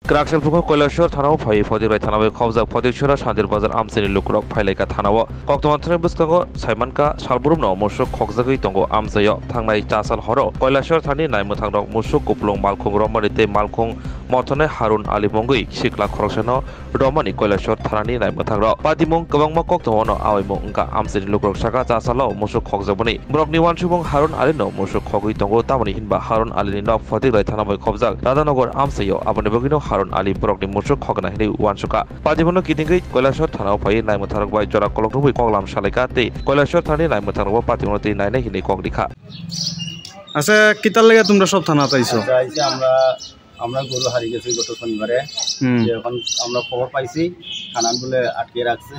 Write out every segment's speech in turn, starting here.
Krakshapur Koilashwar Thanao Phai Phodirai Thanao Khawja Phodichura Shandir Bazar Amsini Lukrok Phaileka Thanao Koktomanthani Buskango Saimanka Salburumno Musuk Khokjagui Tongo Amsayo Thangnai Chasal Horo Koilashwar Thani Naimuthangrok Musuk Kuplong Malkhung Romanite Malkhung Morthone Harun Ali Mongui Sikla Khoroksano Romani Koilashwar Thanani Naimuthangrok Padimung Kabangma Koktomono Awimung Ka Amsini Lukrok Saka Chasalo Musuk Khokjabani Brokni Wansubung Harun Ali no Musuk Khogui Tongo Tamani Hinba Harun Ali no Phodirai Thanao Khobjak Radhanogor Amsayo Abani Bogino Harun Ali Brokni Musuk Khogna Hini Wansuka Padimono Kitingi Koilashwar Thanao Phai Naimuthangrok Bai Jora Koloknubui Koglam Shalika Te Koilashwar Thani Naimuthangrok Padimono Te Naine Hini Koglikha আচ্ছা কিতার লাগে তোমরা সব থানা পাইছো আইছি আমরা গরু হারিয়ে গেছি গত শনিবারে এখন আমরা খবর পাইছি থানান বলে আটকে রাখছে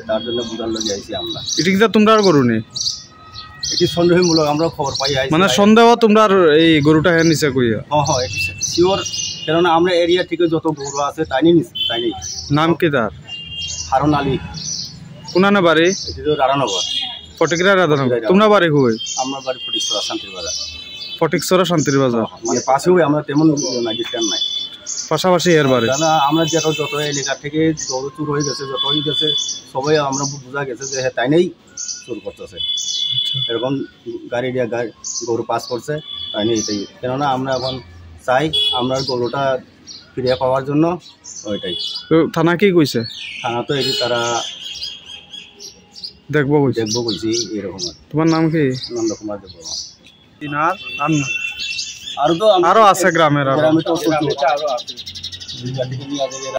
তার জন্য বুঝার লগে আইছি আমরা এটা কি তোমরা আর গরু নেই এটি সন্দেহমূলক আমরা খবর পাই আইছি মানে সন্দেহ তোমরা এই গরুটা হ্যাঁ নিছে কইয়া হ্যাঁ এটি শিওর কারণ আমরা এরিয়া থেকে যত গরু আছে তাই নিছি নাম কি তার হারুন আলী কোনানে বাড়ি এটি তো রাধানগর ফটিকরা রাধানগর তোমরা বাড়ি কই আমরা বাড়ি ফটিকছড়া শান্তির বাজার ফটিকছড়া শান্তির বাজার মানে পাশেও আমরা তেমন না ডিসকাউন্ট নাই পাশাপাশি এর বাড়ি কারণ আমরা যত এলাকা থেকে গরু চুর হয়ে গেছে যত হয়ে গেছে সবাই আমরা বোঝা গেছে যে হ্যাঁ তাই নেই চুর করতেছে এরকম গাড়ি দিয়ে গরু পাস করছে তাই নেই এটাই কেননা আমরা এখন চাই আমরা গরুটা ফিরে পাওয়ার জন্য ওইটাই থানা কি কইছে থানা তো এটি তারা দেখবো কইছি এরকম তোমার নাম কি নন্দকুমার দেব আরো আছে গ্রামের তো